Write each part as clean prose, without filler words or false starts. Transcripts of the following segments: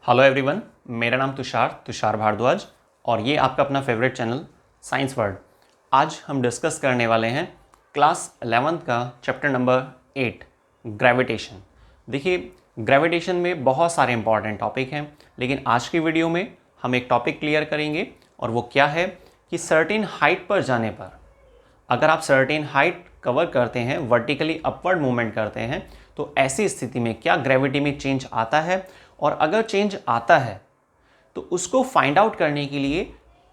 Hello everyone, मेरा नाम तुषार भारद्वाज और ये आपका अपना फेवरेट चैनल साइंस वर्ल्ड। आज हम डिस्कस करने वाले हैं क्लास 11th का चैप्टर नंबर 8 ग्रेविटेशन। देखिए, ग्रेविटेशन में बहुत सारे इंपॉर्टेंट टॉपिक हैं, लेकिन आज की वीडियो में हम एक टॉपिक क्लियर करेंगे और वो क्या है कि सर्टेन हाइट पर जाने पर अगर आप सर्टेन हाइट कवर करते हैं, वर्टिकली अपवर्ड मूवमेंट करते हैं, तो ऐसी स्थिति में क्या ग्रेविटी में चेंज आता है, और अगर चेंज आता है तो उसको फाइंड आउट करने के लिए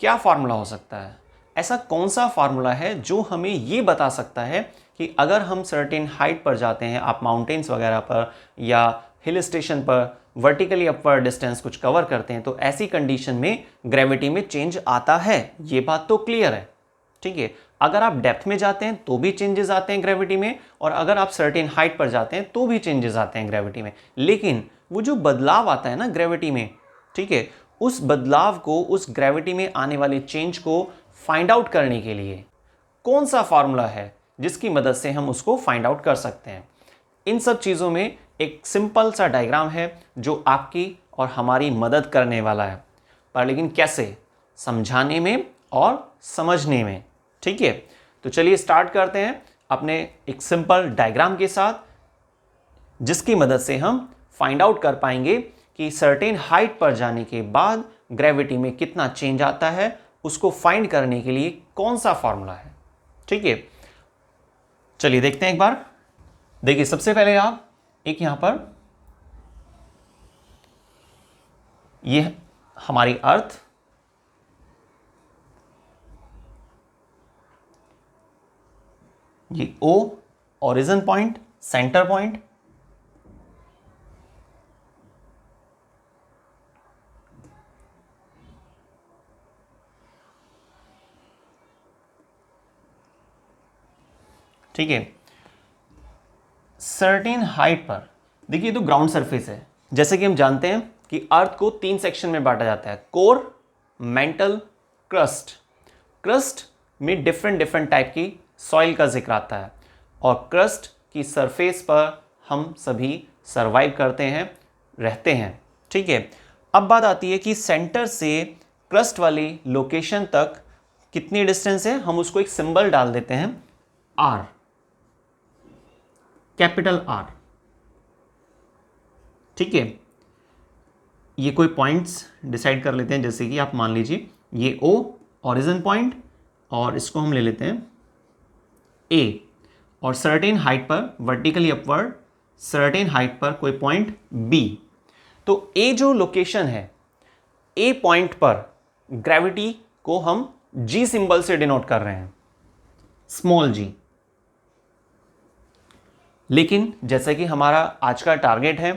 क्या फार्मूला हो सकता है। ऐसा कौन सा फार्मूला है जो हमें ये बता सकता है कि अगर हम सर्टेन हाइट पर जाते हैं, आप माउंटेन्स वगैरह पर या हिल स्टेशन पर वर्टिकली अपवर्ड डिस्टेंस कुछ कवर करते हैं, तो ऐसी कंडीशन में ग्रेविटी में चेंज आता है। ये बात तो क्लियर है, ठीक है। अगर आप डेप्थ में जाते हैं तो भी चेंजेस आते हैं ग्रेविटी में, और अगर आप सर्टेन हाइट पर जाते हैं तो भी चेंजेस आते हैं ग्रेविटी में। लेकिन वो जो बदलाव आता है ना ग्रेविटी में, ठीक है, उस बदलाव को, उस ग्रेविटी में आने वाले चेंज को फाइंड आउट करने के लिए कौन सा फार्मूला है जिसकी मदद से हम उसको फाइंड आउट कर सकते हैं। इन सब चीज़ों में एक सिंपल सा डायग्राम है जो आपकी और हमारी मदद करने वाला है, पर लेकिन कैसे, समझाने में और समझने में, ठीक है। तो चलिए स्टार्ट करते हैं अपने एक सिंपल डायग्राम के साथ, जिसकी मदद से हम फाइंड आउट कर पाएंगे कि सर्टेन हाइट पर जाने के बाद ग्रेविटी में कितना चेंज आता है। उसको फाइंड करने के लिए कौन सा फॉर्मूला है, ठीक है। चलिए देखते हैं एक बार। देखिए, सबसे पहले आप एक यहां पर, ये हमारी अर्थ, ये O origin point, centre point, ठीक है। सर्टेन हाइट पर देखिए, तो ग्राउंड सरफेस है। जैसे कि हम जानते हैं कि अर्थ को 3 सेक्शन में बांटा जाता है, कोर, मेंटल, क्रस्ट। क्रस्ट में डिफरेंट टाइप की सॉइल का जिक्र आता है, और क्रस्ट की सरफेस पर हम सभी सरवाइव करते हैं, रहते हैं, ठीक है। अब बात आती है कि सेंटर से क्रस्ट वाली लोकेशन तक कितनी डिस्टेंस है। हम उसको एक सिंबल डाल देते हैं, आर, कैपिटल आर, ठीक है। ये कोई पॉइंट्स डिसाइड कर लेते हैं, जैसे कि आप मान लीजिए ये O ओरिजिन पॉइंट, और इसको हम ले लेते हैं A, और सर्टेन हाइट पर वर्टिकली अपवर्ड, सर्टेन हाइट पर कोई पॉइंट B। तो A जो लोकेशन है, A पॉइंट पर ग्रेविटी को हम G सिंबल से डिनोट कर रहे हैं, स्मॉल g। लेकिन जैसा कि हमारा आज का टारगेट है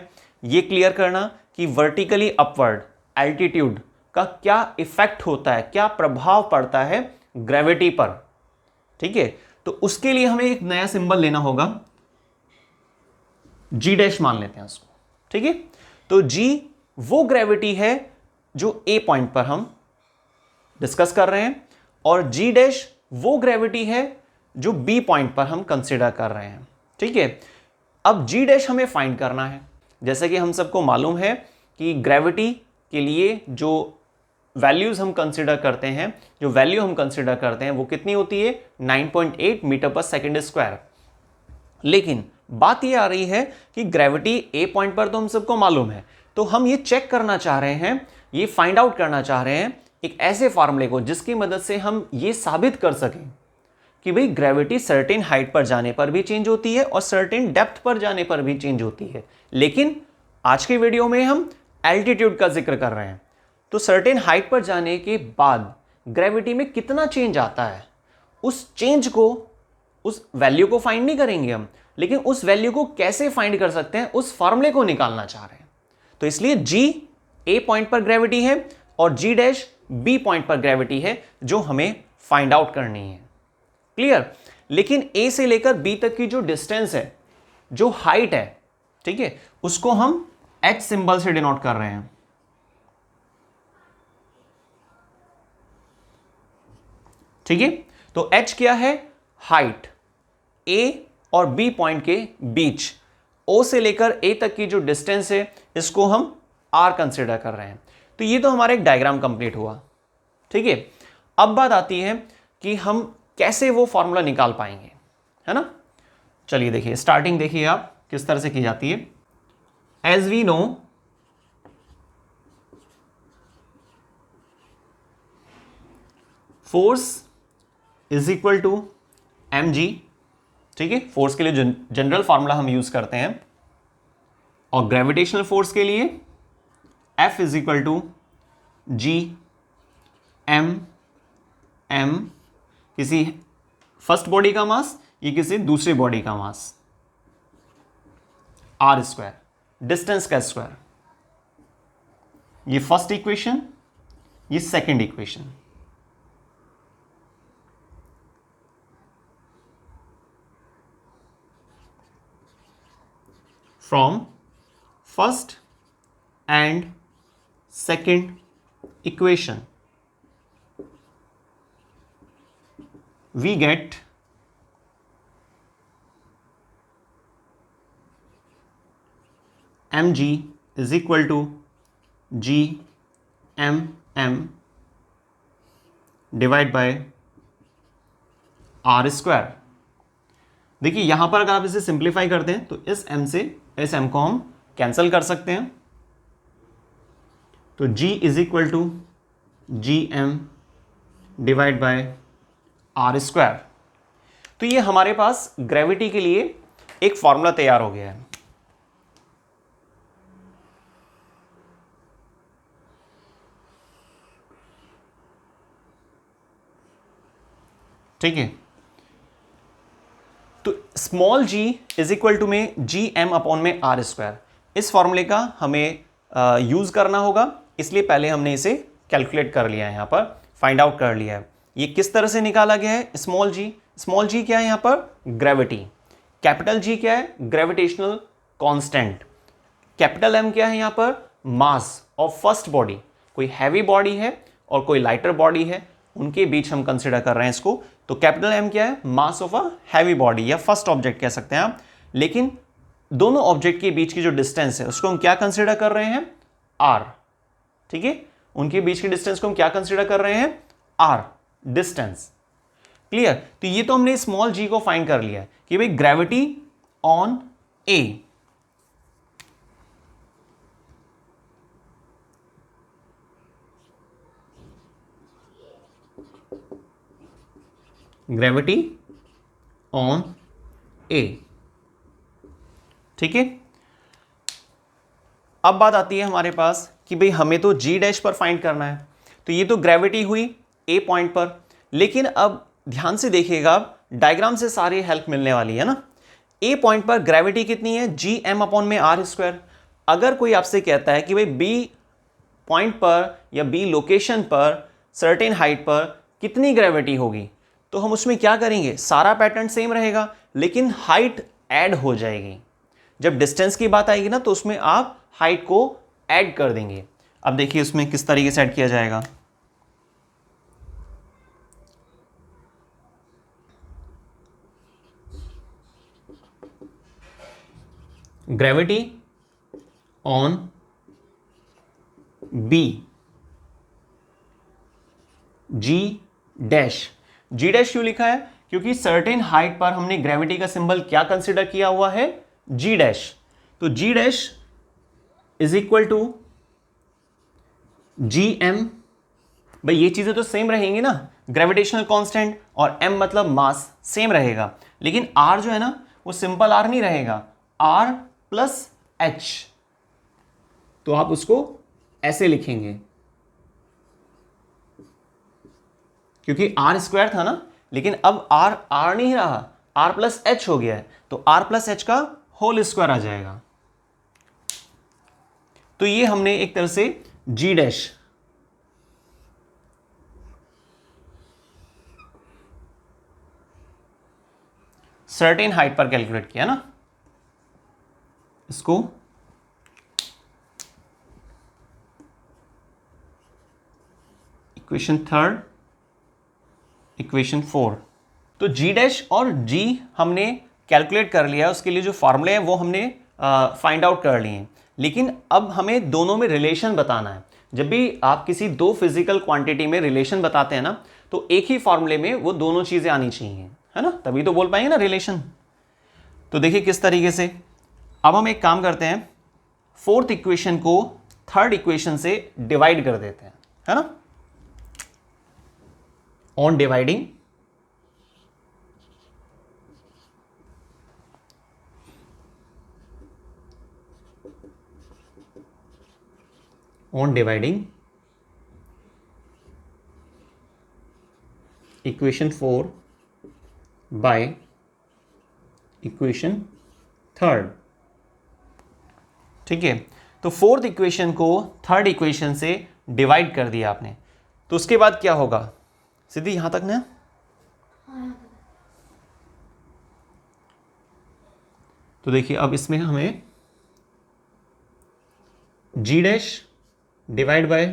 ये क्लियर करना कि वर्टिकली अपवर्ड एल्टीट्यूड का क्या इफेक्ट होता है, क्या प्रभाव पड़ता है ग्रेविटी पर, ठीक है। तो उसके लिए हमें एक नया सिंबल लेना होगा, G डैश मान लेते हैं उसको, ठीक है। तो G वो ग्रेविटी है जो A पॉइंट पर हम डिस्कस कर रहे हैं, और G डैश वो ग्रेविटी है जो B पॉइंट पर हम कंसीडर कर रहे हैं, ठीक है। अब G डैश हमें फाइंड करना है। जैसे कि हम सबको मालूम है कि ग्रेविटी के लिए जो वैल्यूज हम कंसीडर करते हैं, जो वैल्यू हम कंसीडर करते हैं, वो कितनी होती है, 9.8 मीटर पर सेकेंड स्क्वायर। लेकिन बात ये आ रही है कि ग्रेविटी A पॉइंट पर तो हम सबको मालूम है, तो हम ये चेक करना चाह रहे हैं, ये फाइंड आउट करना चाह रहे हैं एक ऐसे फार्मूले को जिसकी मदद से हम ये साबित कर सकें कि भाई ग्रेविटी सर्टेन हाइट पर जाने पर भी चेंज होती है और सर्टेन डेप्थ पर जाने पर भी चेंज होती है। लेकिन आज की वीडियो में हम एल्टीट्यूड का जिक्र कर रहे हैं, तो सर्टेन हाइट पर जाने के बाद ग्रेविटी में कितना चेंज आता है, उस चेंज को, उस वैल्यू को फाइंड नहीं करेंगे हम, लेकिन उस वैल्यू को कैसे फाइंड कर सकते हैं, उस फॉर्मूले को निकालना चाह रहे हैं। तो इसलिए G A पॉइंट पर ग्रेविटी है और G डैश B पॉइंट पर ग्रेविटी है जो हमें फाइंड आउट करनी है, क्लियर। लेकिन A से लेकर B तक की जो डिस्टेंस है, जो हाइट है, ठीक है, उसको हम H सिंबल से डिनोट कर रहे हैं, ठीक है। तो H क्या है, हाइट, A और B पॉइंट के बीच, O से लेकर A तक की जो डिस्टेंस है इसको हम आर कंसिडर कर रहे हैं। तो ये तो हमारा एक डायग्राम कंप्लीट हुआ, ठीक है। अब बात आती है कि हम कैसे वो फॉर्मूला निकाल पाएंगे, है ना। चलिए देखिए, स्टार्टिंग देखिए आप किस तरह से की जाती है। As we know force is equal to M G, ठीक है। फोर्स के लिए जनरल फॉर्मूला हम यूज करते हैं, और ग्रेविटेशनल फोर्स के लिए F is equal to G M M, किसी फर्स्ट बॉडी का मास या किसी दूसरी बॉडी का मास, आर स्क्वायर, डिस्टेंस का स्क्वायर। ये फर्स्ट इक्वेशन, ये second equation. From first and second equation we get mg is equal to g m divide by R square. देखिए यहां पर अगर आप इसे सिंप्लीफाई करते हैं तो इस m से इस m को हम कैंसिल कर सकते हैं, तो g is equal to G M divide by R square. तो ये हमारे पास ग्रेविटी के लिए एक फॉर्मूला तैयार हो गया है। ठीक है, तो small g is equal to में जी एम अपॉन में आर स्क्वायर, इस फॉर्मूले का हमें यूज करना होगा, इसलिए पहले हमने इसे कैलकुलेट कर लिया है, यहां पर फाइंड आउट कर लिया है। ये किस तरह से निकाला गया है, स्मॉल जी क्या है यहां पर, ग्रेविटी। कैपिटल जी क्या है, ग्रेविटेशनल कांस्टेंट। कैपिटल एम क्या है यहां पर, मास ऑफ फर्स्ट बॉडी। कोई हैवी बॉडी है और कोई लाइटर बॉडी है, उनके बीच हम कंसिडर कर रहे हैं इसको, तो कैपिटल एम क्या है, mass of a heavy body या फर्स्ट ऑब्जेक्ट कह सकते हैं आप। लेकिन दोनों ऑब्जेक्ट के बीच की जो डिस्टेंस है उसको हम क्या कंसिडर कर रहे हैं, आर। ठीक है, उनके बीच की डिस्टेंस को हम क्या कंसिडर कर रहे हैं, आर, डिस्टेंस। क्लियर। तो ये तो हमने स्मॉल जी को फाइंड कर लिया कि भाई gravity on A, gravity on A. ठीक है, अब बात आती है हमारे पास कि भाई हमें तो जी डैश पर फाइंड करना है, तो ये तो ग्रेविटी हुई ए पॉइंट पर। लेकिन अब ध्यान से देखिएगा, डायग्राम से सारी हेल्प मिलने वाली है ना। ए पॉइंट पर ग्रेविटी कितनी है, जी एम अपॉन में आर स्क्वायर। अगर कोई आपसे कहता है कि भाई बी पॉइंट पर या बी लोकेशन पर सर्टेन हाइट पर कितनी ग्रेविटी होगी, तो हम उसमें क्या करेंगे, सारा पैटर्न सेम रहेगा लेकिन हाइट ऐड हो जाएगी। जब डिस्टेंस की बात आएगी ना तो उसमें आप हाइट को ऐड कर देंगे। अब देखिए उसमें किस तरीके से ऐड किया जाएगा। Gravity on B, G dash. G dash क्यों लिखा है, क्योंकि सर्टेन हाइट पर हमने ग्रेविटी का सिंबल क्या कंसिडर किया हुआ है, जी डैश। तो जी dash is equal to G M. भाई ये चीजें तो सेम रहेंगी ना, ग्रेविटेशनल कांस्टेंट और एम मतलब मास सेम रहेगा, लेकिन आर जो है ना वो सिंपल आर नहीं रहेगा, आर प्लस एच। तो आप उसको ऐसे लिखेंगे, क्योंकि आर स्क्वायर था ना, लेकिन अब आर आर नहीं रहा, आर प्लस एच हो गया है, तो आर प्लस एच का होल स्क्वायर आ जाएगा। तो ये हमने एक तरह से जी डैश सर्टेन हाइट पर कैलकुलेट किया ना। इसको इक्वेशन थर्ड, इक्वेशन 4। तो जी डैश और जी हमने कैलकुलेट कर लिया, उसके लिए जो फॉर्मूले हैं वो हमने फाइंड आउट कर लिए हैं। लेकिन अब हमें दोनों में रिलेशन बताना है। जब भी आप किसी दो फिजिकल क्वांटिटी में रिलेशन बताते हैं ना, तो एक ही फॉर्मूले में वो दोनों चीजें आनी चाहिए, है ना, तभी तो बोल पाएंगे ना रिलेशन। तो देखिए किस तरीके से। अब हम एक काम करते हैं, फोर्थ इक्वेशन को थर्ड इक्वेशन से डिवाइड कर देते हैं, है ना। On dividing, equation 4 by equation third. ठीक है, तो फोर्थ इक्वेशन को थर्ड इक्वेशन से डिवाइड कर दिया आपने, तो उसके बाद क्या होगा? सीधी यहां तक ना, तो देखिए अब इसमें हमें g dash divide by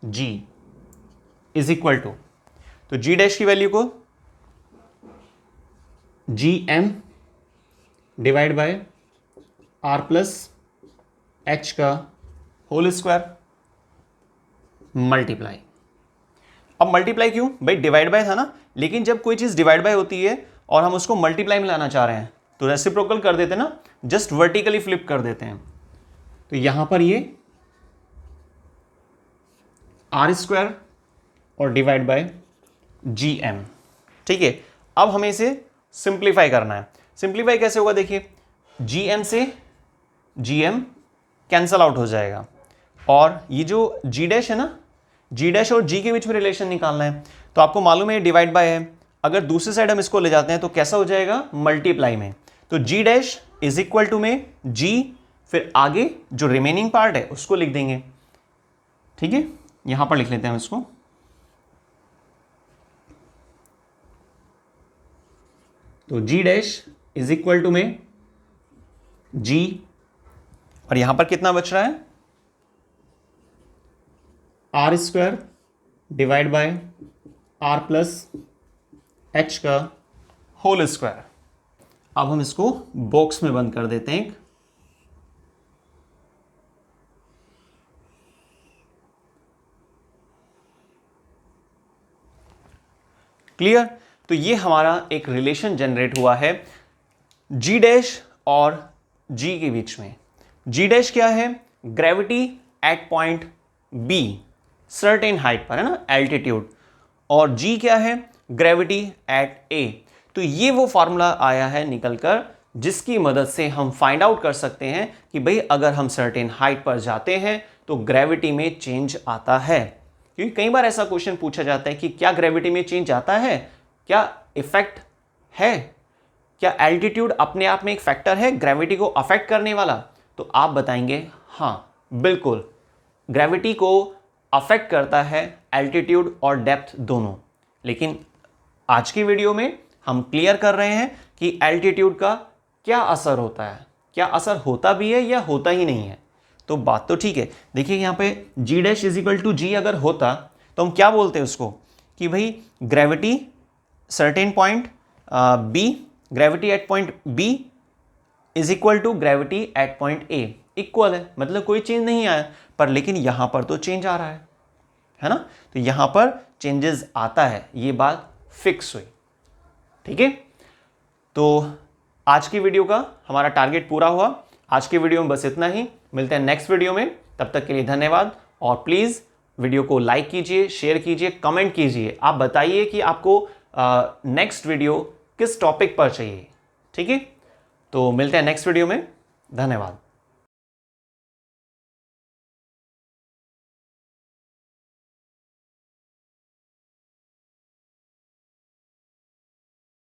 g is equal to, तो जी डैश की वैल्यू को G M divide by R plus H का होल स्क्वायर मल्टीप्लाई। अब मल्टीप्लाई क्यों भाई? डिवाइड बाय था ना, लेकिन जब कोई चीज डिवाइड बाय होती है और हम उसको मल्टीप्लाई में लाना चाह रहे हैं तो रेसिप्रोकल कर देते हैं ना, जस्ट वर्टिकली फ्लिप कर देते हैं। तो यहां पर ये आर स्क्वायर और डिवाइड बाय जी एम। ठीक है, अब हमें इसे सिंप्लीफाई करना है। सिंप्लीफाई कैसे होगा? देखिए जी एम से जी एम कैंसल आउट हो जाएगा, और ये जो जी डैश है ना, जी डैश और जी के बीच में रिलेशन निकालना है। तो आपको मालूम है डिवाइड बाय है, अगर दूसरी साइड हम इसको ले जाते हैं तो कैसा हो जाएगा? मल्टीप्लाई में। तो जी डैश इज इक्वल टू में जी, फिर आगे जो रिमेनिंग पार्ट है उसको लिख देंगे। ठीक है, यहां पर लिख लेते हैं हम इसको, तो जी डैश इज इक्वल टू में जी, और यहां पर कितना बच रहा है? R square divide by R plus H का होल स्क्वायर। अब हम इसको बॉक्स में बंद कर देते हैं। क्लियर? तो ये हमारा एक रिलेशन जनरेट हुआ है जी डैश और जी के बीच में। जी डैश क्या है? Gravity at point B, certain height पर, है ना, एल्टीट्यूड। और जी क्या है? Gravity at A. तो ये वो फॉर्मूला आया है निकलकर, जिसकी मदद से हम फाइंड आउट कर सकते हैं कि भाई अगर हम सर्टेन हाइट पर जाते हैं तो ग्रेविटी में चेंज आता है। क्योंकि कई बार ऐसा क्वेश्चन पूछा जाता है कि क्या ग्रेविटी में चेंज आता है, क्या इफेक्ट है, क्या एल्टीट्यूड अपने आप में एक फैक्टर है ग्रेविटी को अफेक्ट करने वाला? तो आप बताएंगे हाँ बिल्कुल, ग्रेविटी को अफेक्ट करता है एल्टीट्यूड और डेप्थ दोनों। लेकिन आज की वीडियो में हम क्लियर कर रहे हैं कि एल्टीट्यूड का क्या असर होता है, क्या असर होता भी है या होता ही नहीं है। तो बात तो ठीक है। देखिए यहाँ पे जी डैश इज इक्वल टू जी अगर होता तो हम क्या बोलते हैं उसको कि भाई gravity certain point B, gravity at point B is equal to gravity at point A, इक्वल है, मतलब कोई चेंज नहीं आया। पर लेकिन यहां पर तो चेंज आ रहा है ना, तो यहां पर चेंजेस आता है, ये बात फिक्स हुई। ठीक है, तो आज की वीडियो का हमारा टारगेट पूरा हुआ। आज की वीडियो में बस इतना ही, मिलते हैं नेक्स्ट वीडियो में। तब तक के लिए धन्यवाद, और प्लीज वीडियो को लाइक कीजिए, शेयर कीजिए, कमेंट कीजिए। आप बताइए कि आपको नेक्स्ट वीडियो किस टॉपिक पर चाहिए। ठीक है, तो मिलते हैं नेक्स्ट वीडियो में। धन्यवाद।